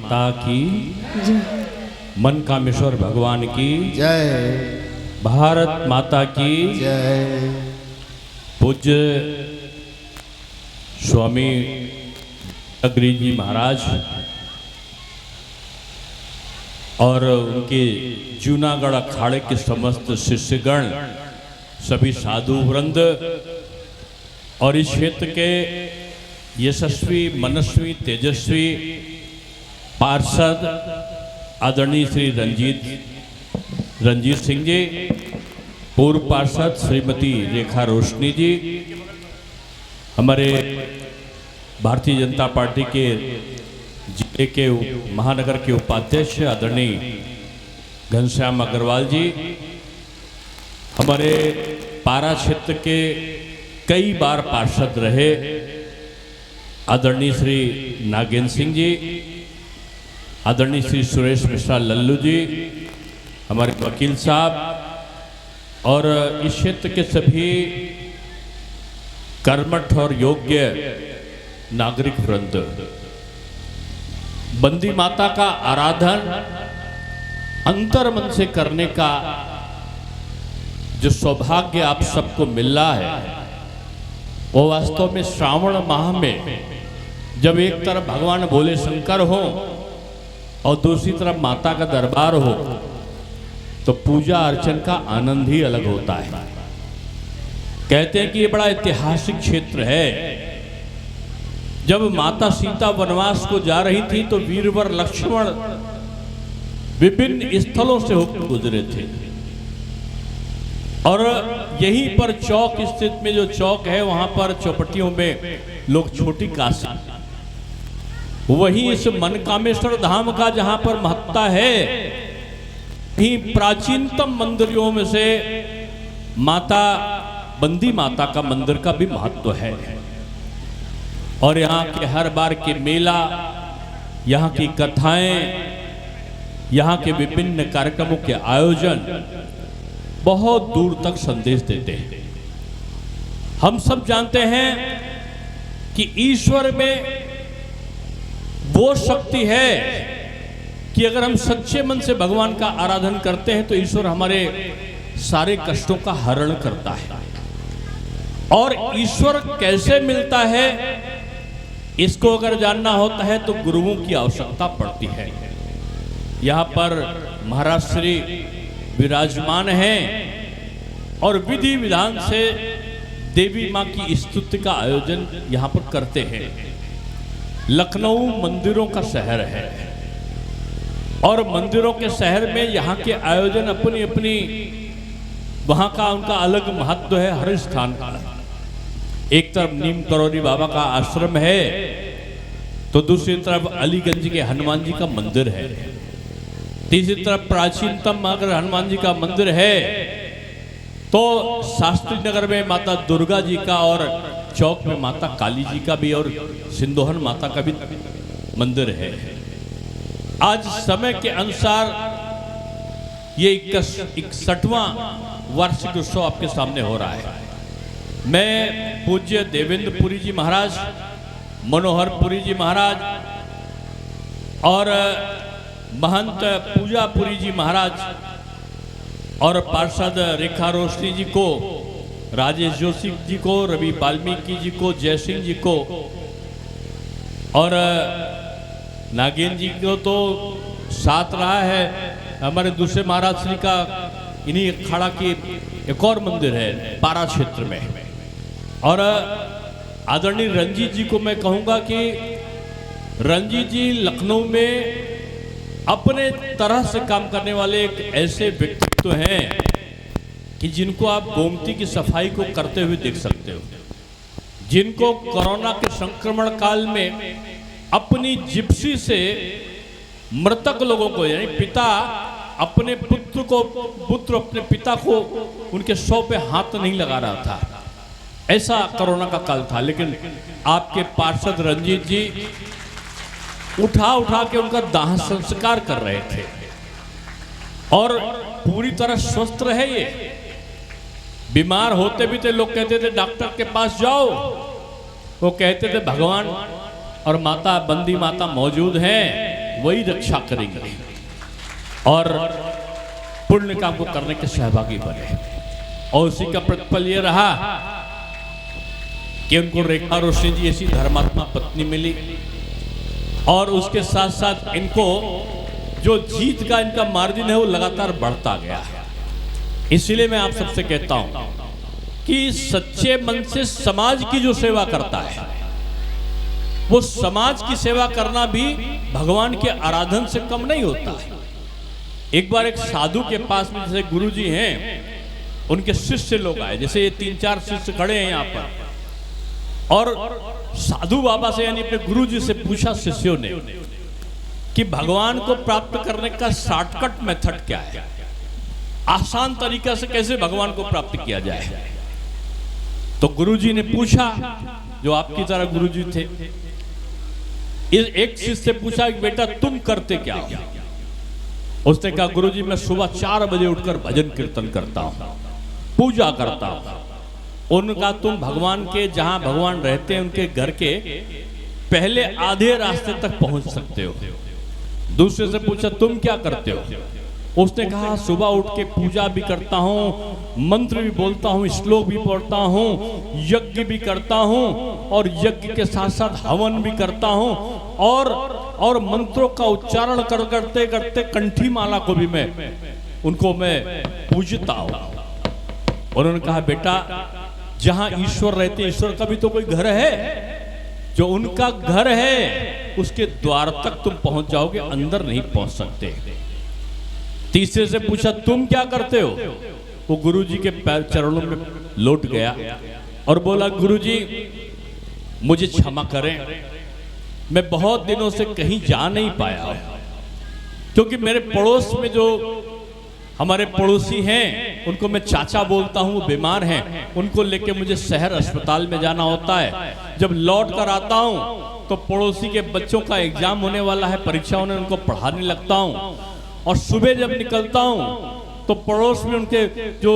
माता की मन कामेश्वर भगवान की जय। भारत माता की जय। पूज्य स्वामी अग्री जी महाराज और उनके जूनागढ़ अखाड़े के समस्त शिष्यगण, सभी साधु वृंद और इस क्षेत्र के यशस्वी, मनस्वी, तेजस्वी पार्षद आदरणीय श्री रंजीत सिंह जी, पूर्व पार्षद श्रीमती रेखा रोशनी जी, हमारे भारतीय जनता पार्टी के जिले के महानगर के उपाध्यक्ष आदरणीय घनश्याम अग्रवाल जी, हमारे पारा क्षेत्र के कई बार पार्षद रहे आदरणीय श्री नागेंद्र सिंह जी, आदरणीय श्री सुरेश मिश्रा लल्लू जी, हमारे वकील साहब और इस क्षेत्र के सभी कर्मठ और योग्य नागरिक वृंद, बंदी माता का आराधन अंतर मन से करने का जो सौभाग्य आप सबको मिल रहा है, वो वास्तव में श्रावण माह में जब एक तरफ भगवान भोले शंकर हो और दूसरी तरफ माता का दरबार हो, तो पूजा अर्चन का आनंद ही अलग होता है। कहते हैं कि ये बड़ा ऐतिहासिक क्षेत्र है। जब माता सीता वनवास को जा रही थी तो वीरवर लक्ष्मण विभिन्न स्थलों से होकर गुजरे थे और यहीं पर चौक स्थित में जो चौक है, वहां पर चौपटियों में लोग छोटी काशी, वहीं इस मनकामेश्वर धाम का जहां पर महत्ता है, ही प्राचीनतम मंदिरों में से माता बंदी माता का मंदिर का भी महत्व है। और यहाँ के हर बार के मेला, यहाँ की कथाएं, यहाँ के विभिन्न कार्यक्रमों के आयोजन बहुत दूर तक संदेश देते हैं। हम सब जानते हैं कि ईश्वर में वो शक्ति है कि अगर हम सच्चे मन से भगवान का आराधन करते हैं तो ईश्वर हमारे सारे कष्टों का हरण करता है। और ईश्वर कैसे मिलता है, इसको अगर जानना होता है तो गुरुओं की आवश्यकता पड़ती है। यहाँ पर महाराज श्री विराजमान हैं और विधि विधान से देवी माँ की स्तुति का आयोजन यहाँ पर करते हैं। लखनऊ मंदिरों का शहर है और मंदिरों के शहर में यहाँ के आयोजन अपनी अपनी वहाँ का उनका अलग महत्व है हर स्थान का। एक तरफ नीम करौरी बाबा का आश्रम है तो दूसरी तरफ अलीगंज के हनुमान जी का मंदिर है, तीसरी तरफ प्राचीनतम अगर हनुमान जी का मंदिर है तो शास्त्री नगर में माता दुर्गा जी का और चौक में माता काली जी का भी और सिंधोहन माता का भी मंदिर है। आज समय के अनुसार ये 61वां वार्षिक उत्सव आपके सामने हो रहा है। मैं पूज्य देवेंद्र पुरी जी महाराज, मनोहर पुरी जी महाराज और महंत पूजा पुरी जी महाराज और पार्षद रेखा रोशनी जी को, राजेश जोशी जी को, रवि वाल्मीकि जी को, जय सिंह जी को और नागेंद्र जी को तो साथ रहा है। हमारे दूसरे महाराज श्री का इन्हीं अखाड़ा की एक और मंदिर है पारा क्षेत्र में। और आदरणीय रंजीत जी को मैं कहूँगा कि रंजीत जी लखनऊ में अपने तरह से काम करने वाले एक ऐसे व्यक्तित्व हैं कि जिनको आप गोमती की सफाई को करते हुए देख सकते हो, जिनको कोरोना के संक्रमण काल में अपनी जिप्सी से मृतक लोगों को, यानी पिता अपने पुत्र अपने पिता को उनके शव पे हाथ नहीं लगा रहा था, ऐसा कोरोना का काल था। लेकिन आपके पार्षद रंजीत जी उठा के उनका दाह संस्कार कर रहे थे और पूरी तरह स्वस्थ रहे। ये बीमार होते भी थे, लोग कहते थे डॉक्टर के पास जाओ, वो कहते थे भगवान और माता बंदी माता मौजूद हैं, वही रक्षा करेंगे और पुण्य काम को करने के सहभागी बने। और उसी का प्रतिफल ये रहा कि उनको रेखा रोशनी जी ऐसी धर्मात्मा पत्नी मिली और उसके साथ साथ इनको जो जीत का इनका मार्जिन है वो लगातार बढ़ता गया। इसलिए मैं आप सबसे कहता हूं कि सच्चे मन से समाज की जो सेवा करता है वो समाज की सेवा करना भी भगवान के आराधन से कम नहीं होता है। एक बार एक साधु के पास में जैसे गुरुजी हैं उनके शिष्य लोग आए, जैसे ये 3-4 शिष्य खड़े हैं यहाँ पर, और साधु बाबा से यानी अपने गुरुजी से पूछा शिष्यों ने कि भगवान को प्राप्त करने का शॉर्टकट मेथड क्या है, आसान तरीका से कैसे भगवान को प्राप्त किया जाए। तो गुरुजी ने पूछा, जो आपकी तरह गुरुजी थे, एक शिष्य से पूछा कि बेटा तुम करते क्या हो? उसने कहा गुरुजी मैं सुबह 4 बजे उठकर भजन कीर्तन करता हूं, पूजा करता हूं। उनका तुम भगवान के जहां भगवान रहते हैं उनके घर के पहले आधे रास्ते तक पहुंच सकते हो। दूसरे से पूछा तुम क्या करते हो? उसने कहा सुबह उठ के पूजा भी करता हूँ, मंत्र भी बोलता हूँ, श्लोक भी पढ़ता हूँ, यज्ञ भी करता हूँ और यज्ञ के साथ साथ हवन भी करता हूँ और मंत्रों का उच्चारण करते करते कंठी माला को भी मैं पूजता हूँ। उन्होंने कहा बेटा जहाँ ईश्वर रहते हैं ईश्वर का भी तो कोई घर है, जो उनका घर है उसके द्वार तक तुम पहुंच जाओगे, अंदर नहीं पहुंच सकते। तीसरे से पूछा तुम क्या करते हो? वो गुरुजी के पैर चरणों में लौट गया और बोला गुरुजी मुझे क्षमा करें, मैं बहुत दिनों से कहीं जा नहीं पाया क्योंकि मेरे पड़ोस में जो हमारे पड़ोसी हैं उनको मैं चाचा बोलता हूँ, वो बीमार हैं, उनको लेके मुझे शहर अस्पताल में जाना होता है। जब लौट कर आता हूँ तो पड़ोसी के बच्चों का एग्जाम होने वाला है, परीक्षा होने, उनको पढ़ाने लगता हूँ और सुबह जब निकलता हूँ तो पड़ोस में उनके जो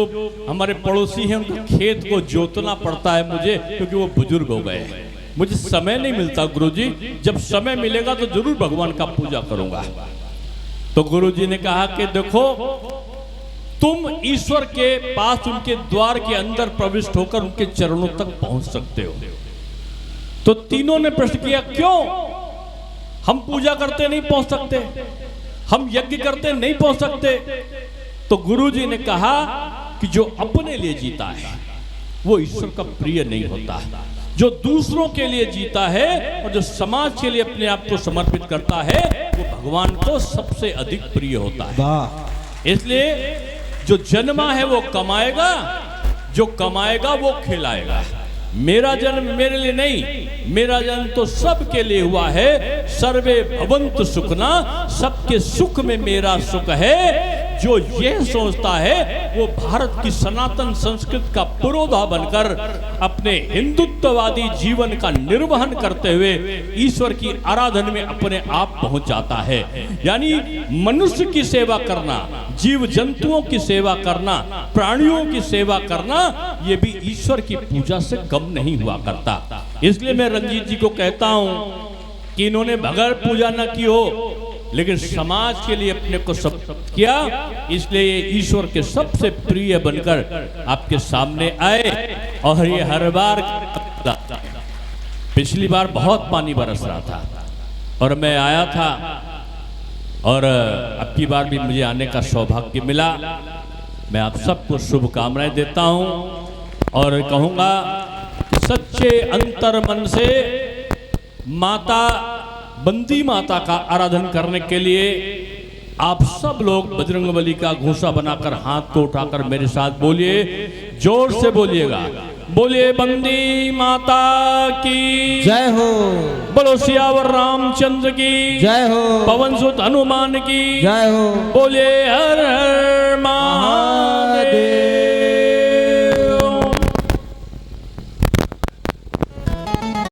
हमारे पड़ोसी हैं उनके खेत को जोतना पड़ता है मुझे, क्योंकि वो बुजुर्ग हो गए हैं। मुझे समय नहीं मिलता गुरुजी, जब समय मिलेगा तो जरूर भगवान का पूजा करूंगा। तो गुरुजी ने कहा कि देखो तुम ईश्वर के पास उनके द्वार के अंदर प्रविष्ट होकर उनके चरणों तक पहुंच सकते हो। तो तीनों ने प्रश्न किया क्यों? हम पूजा करते नहीं पहुंच सकते, हम यज्ञ करते नहीं पहुंच सकते। तो गुरुजी ने कहा कि जो अपने लिए जीता है वो ईश्वर का प्रिय नहीं होता, जो दूसरों के लिए जीता है और जो समाज के लिए अपने आप को समर्पित करता है वो भगवान को सबसे अधिक प्रिय होता है। इसलिए जो जन्मा है वो कमाएगा, जो कमाएगा वो खिलाएगा। मेरा जन्म मेरे लिए नहीं, मेरा जन्म तो सबके लिए हुआ है। सर्वे भवन्तु सुखना, सबके सुख में मेरा सुख है। जो यह सोचता है वो भारत की सनातन संस्कृति का पुरोधा बनकर अपने हिंदुत्ववादी जीवन का निर्वहन करते हुए ईश्वर की आराधना में अपने आप पहुंच जाता है। यानी मनुष्य की सेवा करना, जीव जंतुओं की सेवा करना, प्राणियों की सेवा करना, ये भी ईश्वर की पूजा से कम नहीं हुआ करता। इसलिए मैं रंजीत जी को कहता हूं कि इन्होंने बगैर पूजा न की हो लेकिन समाज के लिए अपने को सब किया, इसलिए ये ईश्वर के सबसे प्रिय बनकर आपके सामने आए। और ये हर बार, पिछली बार बहुत पानी बरस रहा था और मैं आया था और अब की बार भी मुझे आने का सौभाग्य मिला। मैं आप सबको शुभकामनाएं देता हूं और कहूंगा सच्चे अंतर मन से माता बंदी माता का आराधन करने के लिए आप सब लोग बजरंगबली का घोषा बनाकर हाथ को उठाकर मेरे साथ बोलिए, जोर से बोलिएगा, बोलिए बंदी माता की जय हो, बोलो सियावर रामचंद्र की जय हो, पवन सुत हनुमान की जय हो, बोलिए हर हर महादेव।